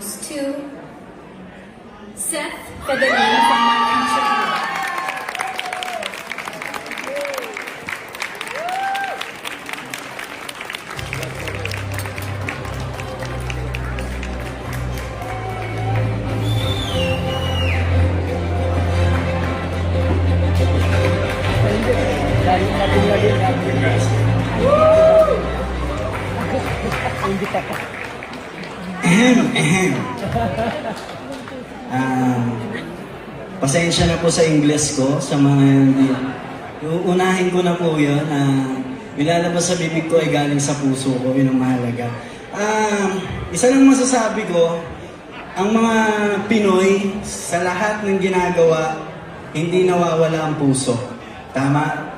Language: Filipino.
goes to Seth Federer from Manchester. Pasensya na po sa Ingles ko, sa mga hindi. Uunahin ko na po yun. Ilalabas sa bibig ko ay galing sa puso ko, yun ang mahalaga. Isa lang masasabi ko, ang mga Pinoy, sa lahat ng ginagawa, hindi nawawala ang puso. Tama?